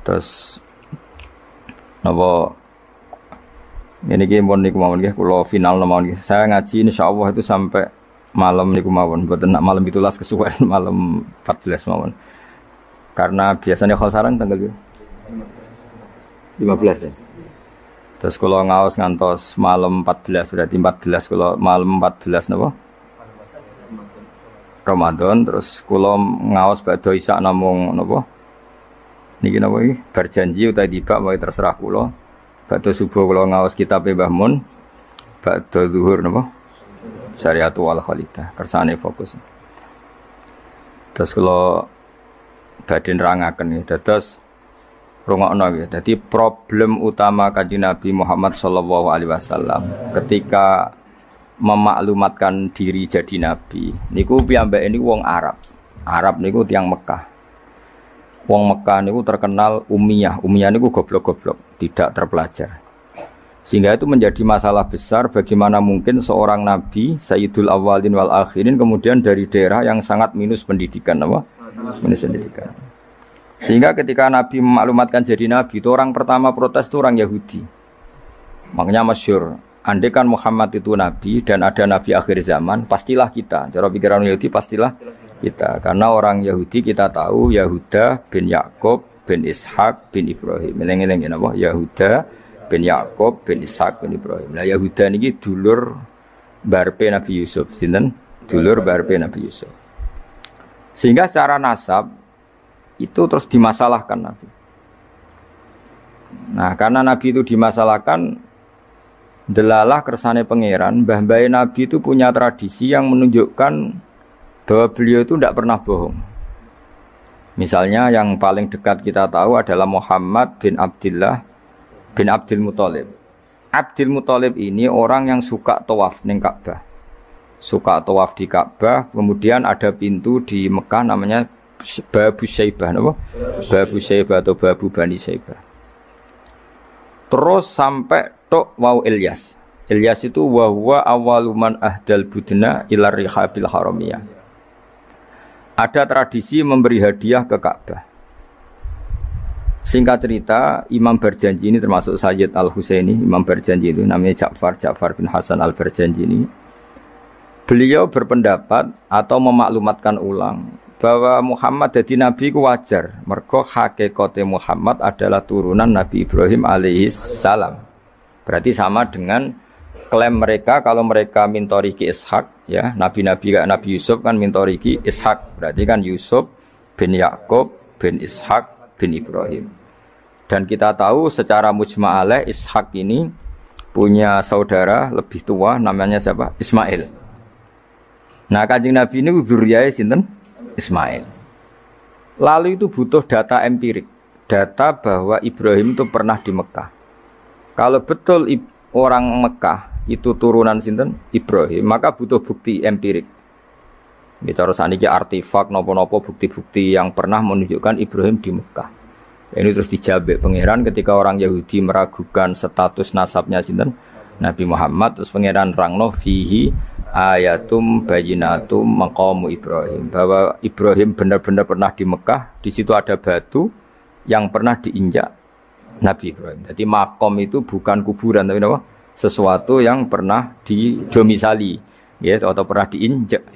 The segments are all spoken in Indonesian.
Terus napa ini ki mun niku mawon nggih kula final mawon nggih. Saya ngaji insyaallah itu sampai malam niku mawon, mboten nak malam 17 kesuwen malam 14 mawon. Karena biasanya kalau sarang tanggal 15 ya. Terus kalau ngaos ngantos malam 14 berarti 14 kalau malam 14 napa? Ramadan terus kula ngaos badhe isak namung napa? Niki napa iki? Berjanji utawa tiba wae terserah kula. Badhe subuh kula ngaos kitab Mbah Mun. Badhe zuhur napa? Syariatul Khalidah. Kersane fokus. Terus kula badhe nerangaken nggih. Dados rungokno nggih. Dadi problem utama Kanjeng Nabi Muhammad sallallahu alaihi wasallam ketika memaklumatkan diri jadi nabi niku piyambake niku wong Arab. Arab niku tiyang Mekah. Wong Mekah niku terkenal ummiyah niku goblok-goblok, tidak terpelajar. Sehingga itu menjadi masalah besar bagaimana mungkin seorang nabi Sayyidul Awwalin wal Akhirin kemudian dari daerah yang sangat minus pendidikan apa? Minus pendidikan. Sehingga ketika Nabi memaklumatkan jadi nabi itu orang pertama protes itu orang Yahudi. Makanya masyhur, andai kan Muhammad itu nabi dan ada nabi akhir zaman, pastilah kita. Cara pikiran Yahudi pastilah kita. Karena orang Yahudi kita tahu Yahuda bin Yakub bin Ishak bin Ibrahim. Eleng-eleng napa? Yahuda bin Yakub bin Ishak bin Ibrahim. Nah Yahuda niki dulur barpe Nabi Yusuf, sinten? Dulur barpe Nabi Yusuf. Sehingga secara nasab itu terus dimasalahkan Nabi. Nah, karena Nabi itu dimasalahkan, delalah kersane pangeran, mbah-mbah Nabi itu punya tradisi yang menunjukkan bahwa beliau itu tidak pernah bohong. Misalnya yang paling dekat kita tahu adalah Muhammad bin Abdullah bin Abdul Muthalib. Abdul Muthalib ini orang yang suka tawaf ning Ka'bah. Suka tawaf di Ka'bah, kemudian ada pintu di Mekah namanya Babu Syaibah, apa? Babu Syaibah atau Babu Bani Syaibah. Terus sampai tok wau Ilyas. Ilyas itu wa huwa awwaluman ahdal budna ila rihabil haramiyah. Ada tradisi memberi hadiah ke Ka'bah. Singkat cerita, Imam Berjanji ini termasuk Sayyid Al-Husaini, Imam Berjanji itu namanya Ja'far bin Hasan Al-Berjanji ini. Beliau berpendapat atau memaklumatkan ulang bahwa Muhammad jadi nabi ku wajar. Mergo hakikate Muhammad adalah turunan Nabi Ibrahim alaihis salam. Berarti sama dengan klaim mereka kalau mereka mintoriki Ishak, ya nabi-nabi kayak Nabi Yusuf kan mintoriki Ishak, berarti kan Yusuf bin Yakub bin Ishak bin Ibrahim. Dan kita tahu secara mujma'aleh Ishak ini punya saudara lebih tua namanya siapa? Ismail. Nah Kanjeng Nabi ini zuriyahnya sinten? Ismail. Lalu itu butuh data empirik, data bahwa Ibrahim itu pernah di Mekah. Kalau betul orang Mekah itu turunan sinten Ibrahim, maka butuh bukti empirik. Bicara saniki artefak nopo-nopo bukti-bukti yang pernah menunjukkan Ibrahim di Mekah. Ini terus dijabek pangeran ketika orang Yahudi meragukan status nasabnya sinten Nabi Muhammad, terus pangeran rangno fihi ayatum bayinatum maqamu Ibrahim, bahwa Ibrahim benar-benar pernah di Mekah. Di situ ada batu yang pernah diinjak Nabi Ibrahim. Jadi makom itu bukan kuburan tapi apa? Sesuatu yang pernah didomisali, ya, atau pernah diinjak.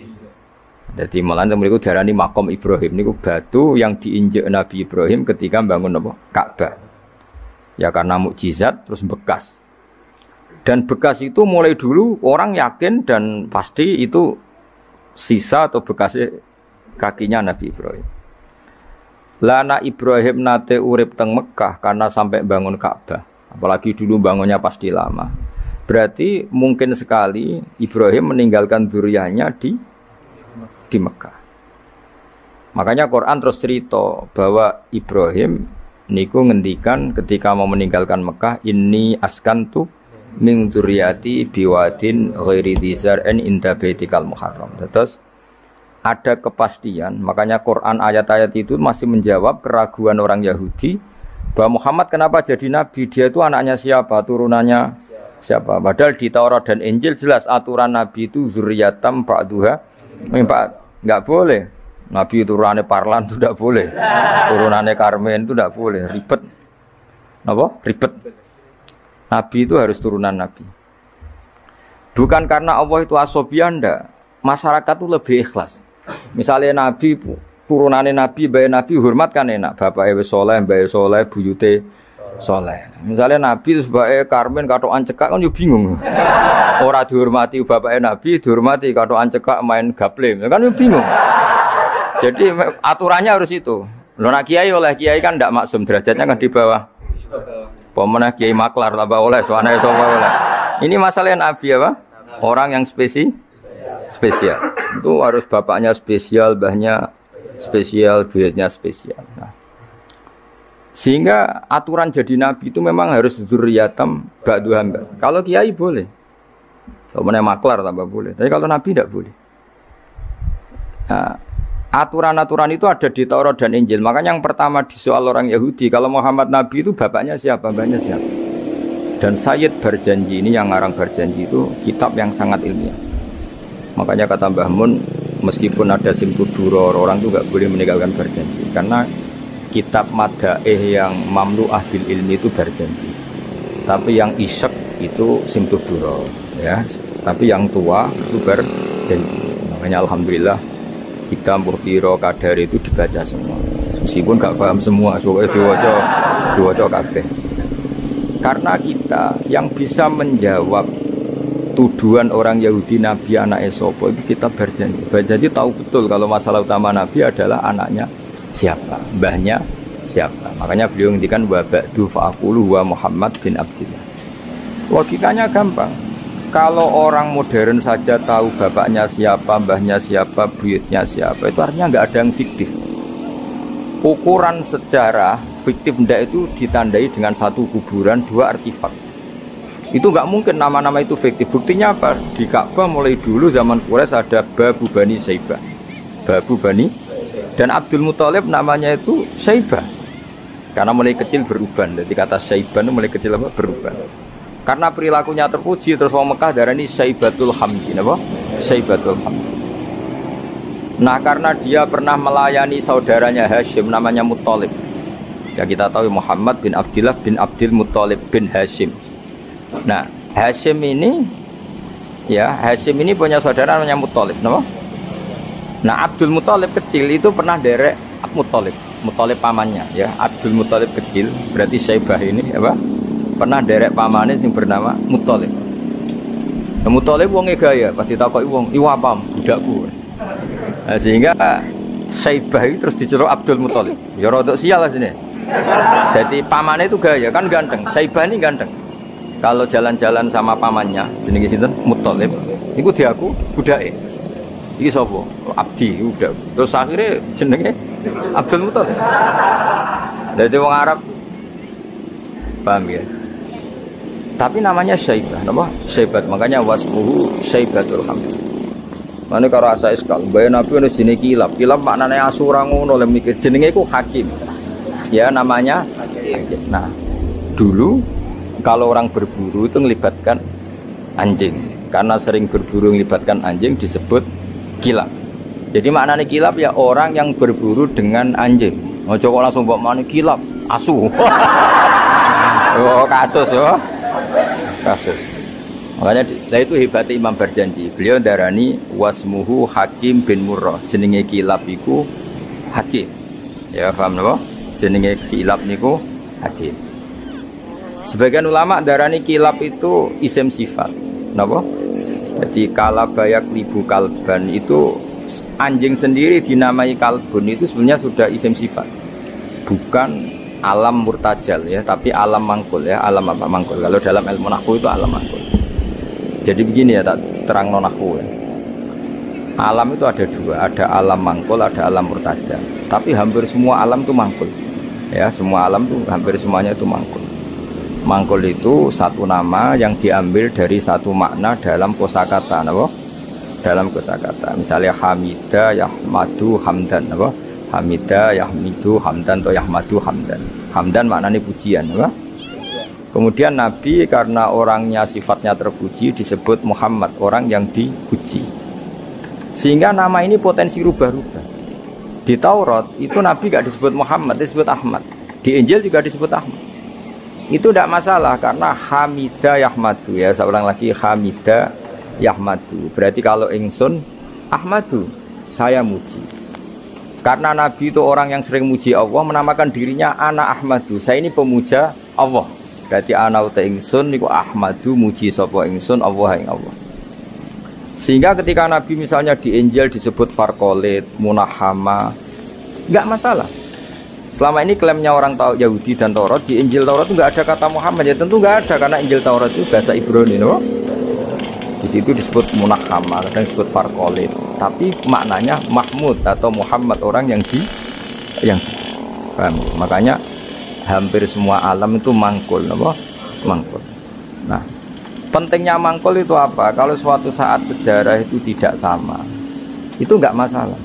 Jadi malah mereka darani makom Ibrahim niku batu yang diinjak Nabi Ibrahim ketika bangun apa? Ka'bah. Ya karena mukjizat terus bekas. Dan bekas itu mulai dulu orang yakin dan pasti itu sisa atau bekas kakinya Nabi Ibrahim. Lana Ibrahim nate urip teng Mekah karena sampai bangun Ka'bah. Apalagi dulu bangunnya pasti lama. Berarti mungkin sekali Ibrahim meninggalkan dzurriyyahnya di Mekah. Makanya Quran terus cerita bahwa Ibrahim niku ngendikan ketika mau meninggalkan Mekah, inni askantu min dzurriyyati biwadin ghairi dzar'in inda baitikal muharram. Terus ada kepastian, makanya Quran ayat-ayat itu masih menjawab keraguan orang Yahudi bahwa Muhammad kenapa jadi nabi, dia itu anaknya siapa, turunannya siapa. Padahal di Taurat dan Injil jelas aturan nabi itu zuriyatam ba'duha. Enggak boleh Nabi turunannya Parlan itu tidak boleh. Turunannya Karmen itu tidak boleh. Ribet. Apa? Ribet. Nabi itu harus turunan Nabi. Bukan karena Allah itu asobiah, ndak. Masyarakat itu lebih ikhlas. Misalnya Nabi, turunannya Nabi, bayi Nabi hormat kan enak. Bapak Ewe Soleh, bayi Soleh, buyute Soleh. Misalnya Nabi sebagai Karmen katokan cekak kan yo bingung. Ora dihormati bapaknya Nabi, dihormati katokan cekak main gaple. Kan yo bingung. Jadi aturannya harus itu. Lho nak kiai oleh kiai kan ndak maksum, derajatnya kan di bawah. Pemenang kiai maklar tambah oleh soane sapa oleh. Ini masalah Nabi apa? Orang yang spesial. Itu harus bapaknya spesial, mbahnya spesial, buyutnya spesial. Nah. Sehingga aturan jadi nabi itu memang harus dzurriyatam ba'du hamba. Kalau kiai boleh. Kalau mana maklar tambah boleh. Tapi kalau nabi tidak boleh. Nah, aturan-aturan itu ada di Taurat dan Injil. Makanya yang pertama disoal orang Yahudi, kalau Muhammad nabi itu bapaknya siapa, mbahnya siapa. Dan Sayyid Barjanji ini yang ngarang Barjanji itu kitab yang sangat ilmiah. Makanya kata Mbah Mun, meskipun ada simtuduror, orang itu nggak boleh meninggalkan Barjanji karena kitab madaih yang mamlu'ah bil ilmi itu Barjanji. Tapi yang isyek itu simtuduror, ya. Tapi yang tua itu Barjanji. Makanya alhamdulillah kita Murtiro Kadari itu dibaca semua. Meskipun nggak paham semua, soalnya diwaca kabeh. Karena kita yang bisa menjawab tuduhan orang Yahudi Nabi anak Esopo itu kita Barjanji. Barjanji tahu betul kalau masalah utama Nabi adalah anaknya siapa, mbahnya siapa. Makanya beliau ngendikan wa ba'du fa'aqulu wa Muhammad bin Abdillah. Logikanya gampang. Kalau orang modern saja tahu bapaknya siapa, mbahnya siapa, buyutnya siapa, itu artinya nggak ada yang fiktif. Ukuran sejarah fiktif ndak itu ditandai dengan satu kuburan, dua artefak. Itu nggak mungkin nama-nama itu fiktif. Buktinya apa? Di Ka'bah mulai dulu zaman Quraisy ada Babu Bani Saibah, Babu Bani, dan Abdul Muthalib namanya itu Saibah karena mulai kecil beruban. Jadi kata Saibah itu mulai kecil apa? Beruban. Karena perilakunya terpuji, terus orang Mekah darani Saibatul Hamdi, apa? Saibatul Hamdi. Nah, karena dia pernah melayani saudaranya Hashim namanya Muthalib. Ya kita tahu Muhammad bin Abdillah bin Abdul Muthalib bin Hashim. Nah, Hashim ini punya saudara namanya Muthalib, apa? Nah, Abdul Muthalib kecil itu pernah derek Muthalib pamannya, ya. Abdul Muthalib kecil, berarti Saibah ini apa? Pernah derek pamane sing bernama Muthalib. Nah, Muthalib wonge gaya, pasti takoki wong, "Iwa pam, budakku." Nah, sehingga Saibah itu terus diceluk Abdul Muthalib. Ya rodok sial lah sini. Jadi pamannya itu gaya, kan ganteng. Saibah ini ganteng. Kalau jalan-jalan sama pamannya, jenenge sinten? Muthalib. Iku diaku budake. Iki sapa? Abdi, iku budak. Terus akhirnya jenenge Abdul Muthalib. Jadi wong Arab paham ya? Tapi namanya Syaibah, nama Syaibat, makanya wasmuhu Syaibatul Hamd. Mane karo asa iskal, bae Nabi ono jenenge kilap. Kilap maknane asura ngono lek mikir jenenge iku hakim. Ya namanya hakim. Nah, dulu kalau orang berburu itu melibatkan anjing. Karena sering berburu melibatkan anjing disebut kilap. Jadi maknane kilap ya orang yang berburu dengan anjing. Ojo kok langsung mbok mani kilap, asu. Oh, kasus oh. Kasus. Makanya itu hebatnya Imam Barjanji. Beliau darani wasmuhu Hakim bin Murrah. Jenenge kilap iku Hakim. Ya paham napa? Jenenge kilap niku Hakim. Sebagian ulama darani kilap itu isim sifat. Napa? Jadi kalabayak libu kalban itu anjing sendiri dinamai kalbun itu sebenarnya sudah isim sifat. Bukan alam murtajal ya, tapi alam mangkul ya, alam apa mangkul. Kalau dalam ilmu nahwu itu alam mangkul. Jadi begini ya, tak terang nahwu ya. Alam itu ada dua, ada alam mangkul, ada alam murtajal. Tapi hampir semua alam itu mangkul. Ya, semua alam itu hampir semuanya itu mangkul. Mangkul itu satu nama yang diambil dari satu makna dalam kosakata, apa? Dalam kosakata. Misalnya Hamida, Yahmadu, Hamdan, apa? Hamida, Yahmidu, Hamdan atau Yahmadu, Hamdan. Hamdan maknanya pujian, apa? Kemudian Nabi karena orangnya sifatnya terpuji disebut Muhammad, orang yang dipuji. Sehingga nama ini potensi rubah-rubah. Di Taurat itu Nabi gak disebut Muhammad, disebut Ahmad. Di Injil juga disebut Ahmad. Itu tidak masalah karena Hamida Yahmadu, ya saya ulang lagi, Hamida Yahmadu. Berarti kalau ingsun Ahmadu, saya muji. Karena Nabi itu orang yang sering muji Allah, menamakan dirinya Ana Ahmadu. Saya ini pemuja Allah. Berarti ana uta ingsun niku Ahmadu muji sapa ingsun Allah ing Allah. Sehingga ketika Nabi misalnya di Injil disebut Farqolit, Munahama, enggak masalah. Selama ini klaimnya orang Yahudi dan Taurat, di Injil Taurat itu enggak ada kata Muhammad, ya tentu enggak ada karena Injil Taurat itu bahasa Ibrani, no? Di situ disebut Munahama, kadang disebut Farqolit, tapi maknanya Mahmud atau Muhammad, orang yang paham? Makanya hampir semua alam itu mangkul, no? Mangkul. Nah, pentingnya mangkul itu apa? Kalau suatu saat sejarah itu tidak sama, itu enggak masalah.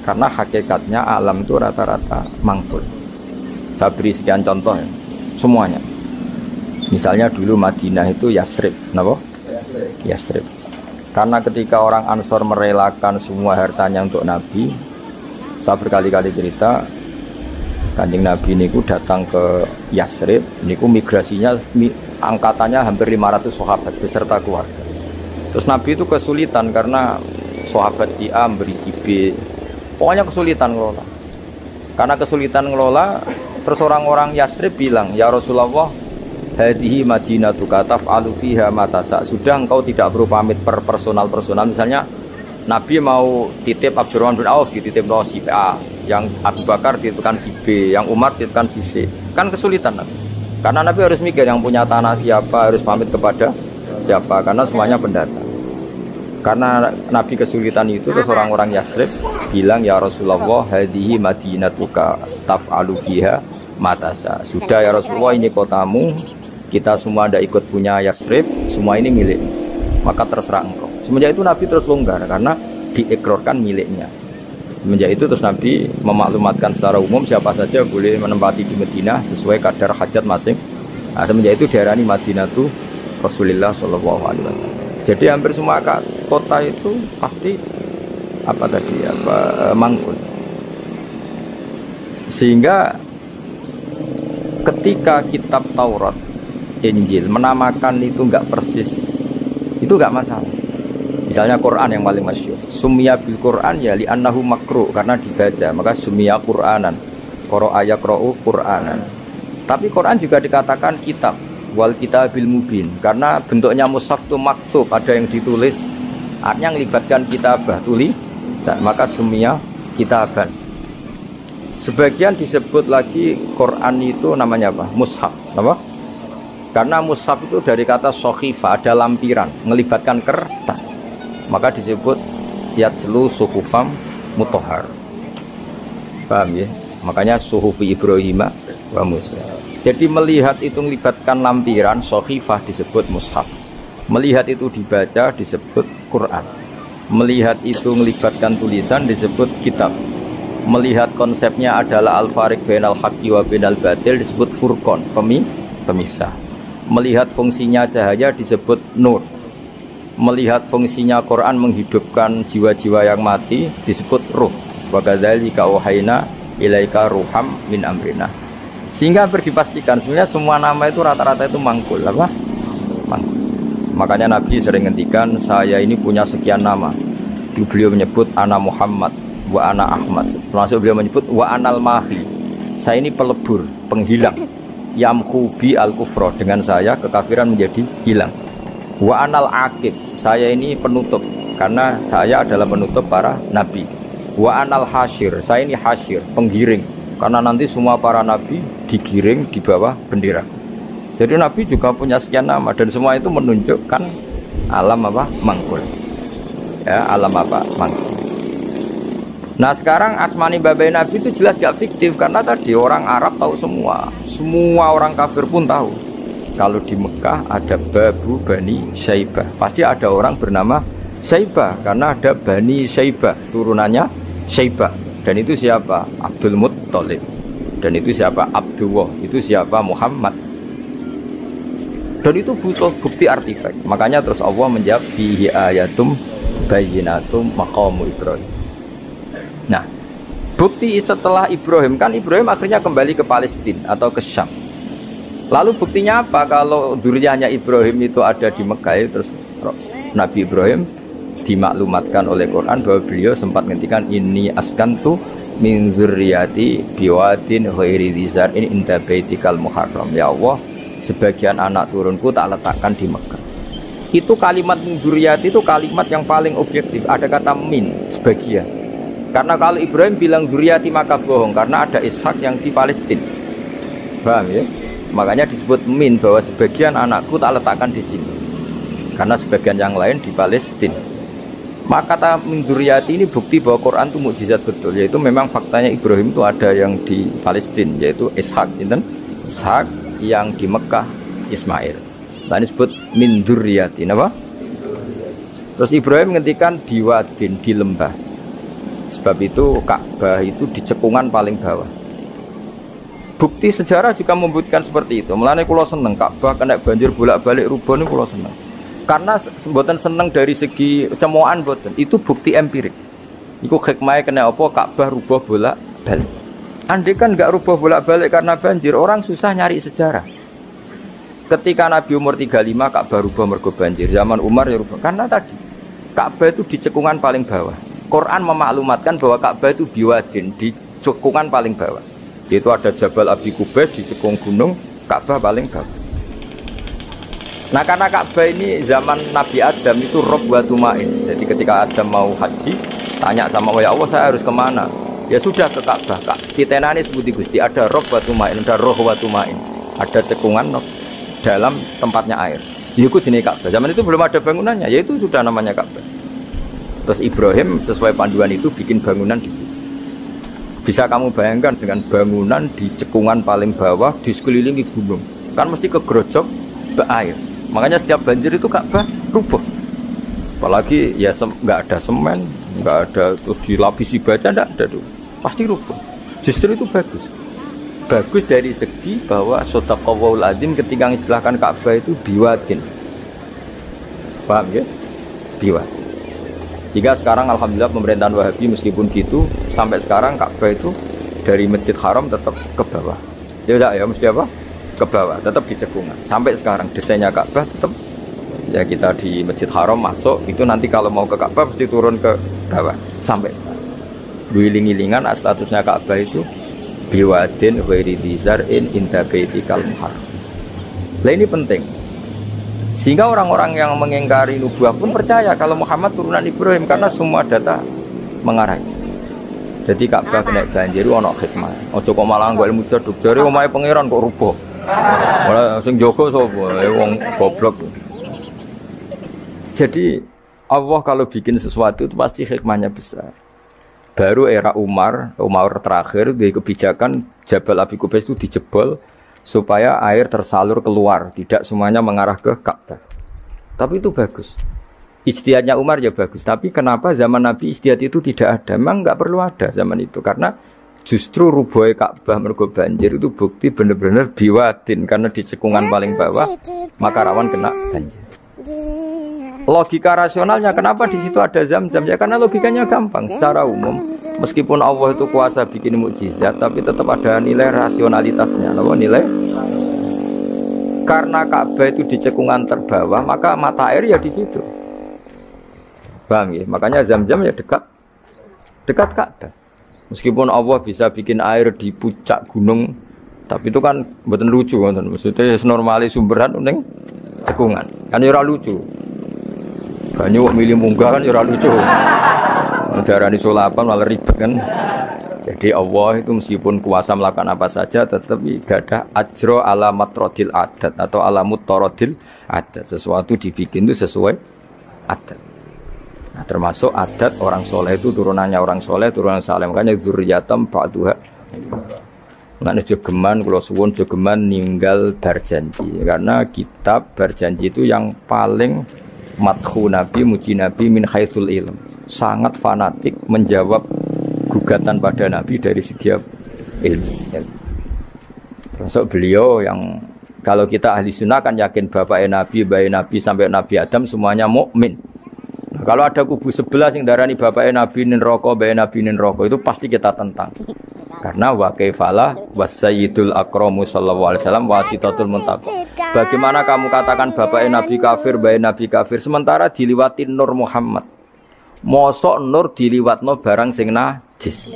Karena hakikatnya alam itu rata-rata mangkul. Saya beri sekian contoh ya, semuanya. Misalnya dulu Madinah itu Yasrib, kenapa? Yasrib. Karena ketika orang Ansor merelakan semua hartanya untuk Nabi, saya berkali-kali cerita, Kanjeng Nabi niku datang ke Yasrib, niku migrasinya angkatannya hampir 500 sahabat beserta keluarga. Terus Nabi itu kesulitan karena sahabat si A memberi si B. Pokoknya kesulitan ngelola. Karena kesulitan ngelola, terus orang-orang Yasrib bilang, "Ya Rasulullah, hadhihi madinatuka taf'alu fiha ma tasa." Sudah engkau tidak perlu pamit per personal. Misalnya Nabi mau titip Abdurrahman bin Auf dititip si A, yang Abu Bakar dititipkan si B, yang Umar dititipkan si C. Kan kesulitan Nabi. Karena Nabi harus mikir yang punya tanah siapa, harus pamit kepada siapa, karena semuanya pendatang. Karena Nabi kesulitan itu, terus orang-orang Yasrib bilang, "Ya Rasulullah, hadhihi madinatuka taf'alu fiha matasa." Sudah ya Rasulullah, ini kotamu, kita semua ada ikut punya Yasrib, semua ini milik, maka terserah engkau. Semenjak itu Nabi terus longgar karena diikrarkan miliknya. Semenjak itu terus Nabi memaklumatkan secara umum siapa saja boleh menempati di Madinah sesuai kadar hajat masing. Nah, semenjak itu diarani Madinatu Rasulullah Shallallahu Alaihi Wasallam. Jadi hampir semua kota itu pasti mangkul. Sehingga ketika kitab Taurat, Injil menamakan itu enggak persis, itu enggak masalah. Misalnya Quran yang paling masyhur, summiya bil Quran ya li annahu makru, karena dibaca, maka summiya Quranan, qara'a yaqra'u Quranan. Tapi Quran juga dikatakan kitab, wal kitabil mubin, karena bentuknya mushaf itu maktub, ada yang ditulis, artinya melibatkan kitabah, tulisan, maka summiya kitaban. Sebagian disebut lagi Quran itu namanya apa? Mushaf, apa? Karena mushaf itu dari kata sokhifah, ada lampiran, melibatkan kertas, maka disebut yatslu suhufam mutahhar. Paham ya? Makanya suhufi Ibrahim wa Musa. Jadi melihat itu melibatkan lampiran, sokhifah disebut mushaf. Melihat itu dibaca disebut Quran. Melihat itu melibatkan tulisan disebut kitab. Melihat konsepnya adalah al-fariq bainal haqqi wa bainal batil disebut furqan, pemisah. Melihat fungsinya cahaya disebut nur. Melihat fungsinya Quran menghidupkan jiwa-jiwa yang mati disebut ruh. Wa kadzalika auhayna ilaika ruham min amrina. Sehingga hampir dipastikan sebenarnya semua nama itu rata-rata itu mangkul, apa? Mangkul. Makanya Nabi sering ngendikan, saya ini punya sekian nama. Beliau menyebut ana Muhammad wa ana Ahmad. Termasuk beliau menyebut wa anal mahi. Saya ini pelebur, penghilang. Yamhu bi al-kufra, dengan saya kekafiran menjadi hilang. Wa anal aqib, saya ini penutup, karena saya adalah penutup para nabi. Wa anal hasyir, saya ini hasyir, penggiring, karena nanti semua para nabi digiring di bawah bendera. Jadi Nabi juga punya sekian nama, dan semua itu menunjukkan alam apa? Mangkul. Ya, alam apa? Mangkul. Nah sekarang asmani babai Nabi itu jelas gak fiktif, karena tadi orang Arab tahu semua orang kafir pun tahu. Kalau di Mekah ada Babu Bani Syaibah, pasti ada orang bernama Syaibah, karena ada Bani Syaibah, turunannya Syaibah. Dan itu siapa? Abdul Muttalib. Dan itu siapa? Abdullah. Itu siapa? Muhammad. Dan itu butuh bukti artefak. Makanya terus Allah menjawab fihi ayatum bayyinatum maqamu Ibrahim. Nah, Bukti setelah Ibrahim, kan Ibrahim akhirnya kembali ke Palestina atau ke Syam. Lalu buktinya apa kalau dzurriyyahnya Ibrahim itu ada di Mekah? Terus Nabi Ibrahim dimaklumatkan oleh Quran bahwa beliau sempat ngendikan ini askantu min dzurriyyati biwadin ghairi dzar in inda baitikal muharram. Ya Allah, sebagian anak turunku tak letakkan di Mekah. Itu kalimat min dzurriyyati itu kalimat yang paling objektif. Ada kata min, sebagian. Karena kalau Ibrahim bilang dzurriyyati maka bohong, karena ada Ishak yang di Palestina. Paham ya? Makanya disebut min, bahwa sebagian anakku tak letakkan di sini. Karena sebagian yang lain di Palestina. Maka kata min dzurriyyati ini bukti bahwa Quran itu mukjizat betul, yaitu memang faktanya Ibrahim itu ada yang di Palestina, yaitu Ishak, Ishak yang di Mekah, Ismail. Nah, ini disebut min dzurriyyati, apa? Terus Ibrahim menghentikan biwadin, di lembah. Sebab itu Ka'bah itu di cekungan paling bawah. Bukti sejarah juga membuktikan seperti itu. Mulane kula seneng Ka'bah kena banjir bolak-balik rubuh niku kula seneng. Karena mboten seneng dari segi cemoan mboten. Itu bukti empirik. Iku hikmahe kena apa Ka'bah rubuh bolak-balik. Andai kan enggak rubuh bolak-balik karena banjir, orang susah nyari sejarah. Ketika Nabi umur 35 Ka'bah rubuh mergo banjir. Zaman Umar ya rubuh. Karena tadi Ka'bah itu di cekungan paling bawah. Quran memaklumatkan bahwa Ka'bah itu biwadin, di cekungan paling bawah. Itu ada Jabal Abi Qubais di cekung gunung, Ka'bah paling bawah. Nah, karena Ka'bah ini zaman Nabi Adam itu rob wa tumain. Jadi ketika Adam mau haji, tanya sama ya Allah saya harus kemana? Ya sudah ke Ka'bah. Titenane sebuti Gusti, ada rob wa tumain, ada roh wa tumain. Ada cekungan dalam tempatnya air. Itu jenis Ka'bah. Zaman itu belum ada bangunannya, yaitu sudah namanya Ka'bah. Terus Ibrahim sesuai panduan itu bikin bangunan di sini. Bisa kamu bayangkan dengan bangunan di cekungan paling bawah di sekelilingi gunung, kan mesti kegerojok ke air. Makanya setiap banjir itu Ka'bah rubuh. Apalagi ya nggak ada semen, nggak ada terus dilapisi baja, nggak ada tuh, pasti rubuh. Justru itu bagus. Bagus dari segi bahwa shadaqallahul adzim ketika mengistilahkan Ka'bah itu biwadin. Paham ya? Biwadin. Sehingga sekarang alhamdulillah pemerintahan Wahabi meskipun gitu sampai sekarang Ka'bah itu dari Masjid Haram tetap ke bawah. Tidak ya mesti apa? Ke bawah, tetap di cekungan. Sampai sekarang desainnya Ka'bah tetap ya kita di Masjid Haram masuk itu nanti kalau mau ke Ka'bah mesti turun ke bawah sampai sekarang. Wiling-wilingan statusnya Ka'bah itu biwadin ghairi dzar'in inda baitikal muharram. Lah ini penting. Sehingga orang-orang yang mengingkari nubuah pun percaya kalau Muhammad turunan Ibrahim karena semua data mengarah. Jadi Ka'bah kena banjir ono hikmah. Ojo kok malah nggo ilmu jaduk jare omahe pangeran kok rubuh. Ora sing jaga sapa? Wong goblok. Jadi Allah kalau bikin sesuatu itu pasti hikmahnya besar. Baru era Umar terakhir di kebijakan Jabal Abi Qubais itu dijebol supaya air tersalur keluar, tidak semuanya mengarah ke Ka'bah. Tapi itu bagus. Ijtihadnya Umar ya bagus. Tapi kenapa zaman Nabi ijtihad itu tidak ada? Memang nggak perlu ada zaman itu. Karena justru rubuhnya Ka'bah mergo banjir itu bukti benar-benar biwadin. Karena di cekungan paling bawah, maka rawan kena banjir. Logika rasionalnya kenapa di situ ada Zam-Zam? Ya karena logikanya gampang. Secara umum, meskipun Allah itu kuasa bikin mukjizat, tapi tetap ada nilai rasionalitasnya. Nilai karena Ka'bah itu di cekungan terbawah, maka mata air ya di situ. Paham ya? Makanya Zam-Zam ya dekat Ka'bah. Meskipun Allah bisa bikin air di puncak gunung, tapi itu kan mboten lucu, maksudnya normali sumberan ning cekungan. Kan ora lucu. Banyu milih munggah kan ora lucu. Darani sulapan malah ribet kan. Jadi Allah itu meskipun kuasa melakukan apa saja tetap gadah ajro alamat rodil adat atau alamut torodil adat. Sesuatu dibikin itu sesuai adat. Nah, termasuk adat orang soleh itu turunannya orang soleh, turunan saleh. Makanya dzurriyatam ba'duha. Nggak jogeman, kalau suwun jogeman ninggal berjanji. Karena kitab berjanji itu yang paling madhu Nabi, muji Nabi min haitsul ilm. Sangat fanatik menjawab gugatan pada Nabi dari segi ilmu. Termasuk beliau yang kalau kita ahli sunnah kan yakin bapaknya Nabi, bayi Nabi sampai Nabi Adam semuanya mukmin. Kalau ada kubu sebelah yang darani bapaknya Nabi neraka, mbaknya Nabi neraka, itu pasti kita tentang. Karena wa kaifalah wasayyidul akramu sallallahu alaihi wasallam wasitatul muntaqo. Bagaimana kamu katakan bapaknya Nabi kafir, mbaknya Nabi kafir, sementara diliwati Nur Muhammad. Mosok Nur diliwatno barang sing najis.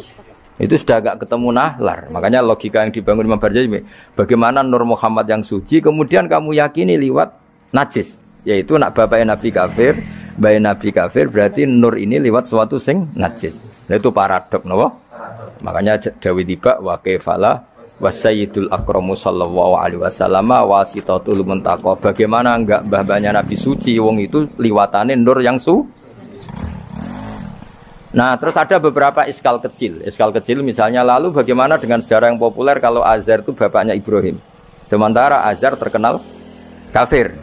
Itu sudah agak ketemu nahlar. Makanya logika yang dibangun Imam Barzanji, bagaimana Nur Muhammad yang suci kemudian kamu yakini liwat najis, yaitu nak bapaknya Nabi kafir, mbaknya Nabi kafir, berarti Nur ini liwat suatu sing najis. Nah, itu paradok, no? Makanya Dawi tiba wa kaifalah wasayyidul akramu sallallahu alaihi wasallam wasitatul muntaqo. Bagaimana enggak mbah-mbahnya Nabi suci, wong itu liwatane Nur yang Nah, terus ada beberapa iskal kecil. Iskal kecil misalnya, lalu bagaimana dengan sejarah yang populer kalau Azhar itu bapaknya Ibrahim, sementara Azhar terkenal kafir.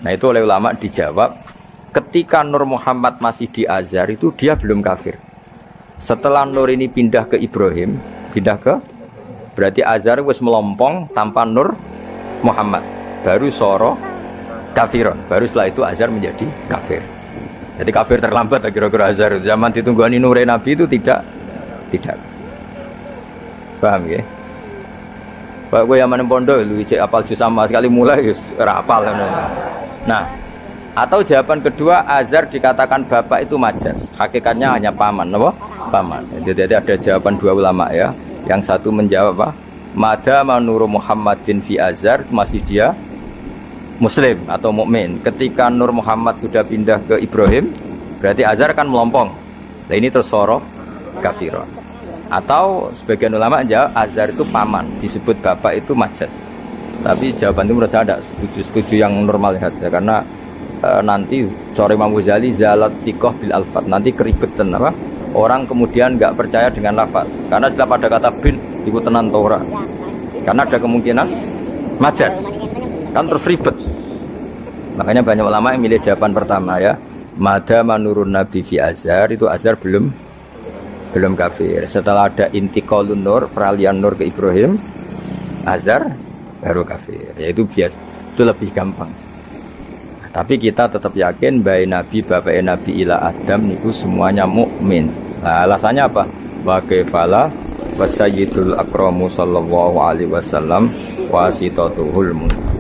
Nah, itu oleh ulama dijawab, ketika Nur Muhammad masih di Azhar itu dia belum kafir. Setelah Nur ini pindah ke Ibrahim, berarti Azhar wis melompong tanpa Nur Muhammad, baru soro kafiron, baru setelah itu Azhar menjadi kafir. Jadi kafir terlambat kira-kira Azhar. Zaman ditunggani Nur Nabi itu tidak. Paham ya? Pak gue yang mana pondok lu cek apal juz sama sekali mulai wis ora apal. Nah, atau jawaban kedua, Azhar dikatakan bapak itu majas, hakikatnya hanya paman, apa? Paman. Jadi ada jawaban dua ulama ya. Yang satu menjawab apa? Madama Nur Muhammadin fi Azhar, masih dia Muslim atau mukmin. Ketika Nur Muhammad sudah pindah ke Ibrahim, berarti Azhar kan melompong. Nah ini terus soro kafiron. Atau sebagian ulama jawab Azhar itu paman, disebut bapak itu majas. Tapi jawaban itu menurut saya tidak setuju yang normal saja, karena nanti sore Imam Ghazali zalat sikoh bil alfat, nanti keribetan apa? Orang kemudian nggak percaya dengan lafaz, karena setelah pada kata bin itu tenan Torah, karena ada kemungkinan majas, kan terus ribet. Makanya banyak ulama yang milih jawaban pertama ya, madama nurun nabi fi Azhar, itu Azhar belum kafir. Setelah ada intiqalun nur, peralihan nur ke Ibrahim, Azhar baru kafir. Yaitu biasa, itu lebih gampang. Tapi kita tetap yakin bayi Nabi, bapak Nabi ila Adam niku semuanya mukmin. Nah, alasannya apa? Wa kaifalah wasayyidul akramu sallallahu alaihi wasallam wasitatuhul muntaqo.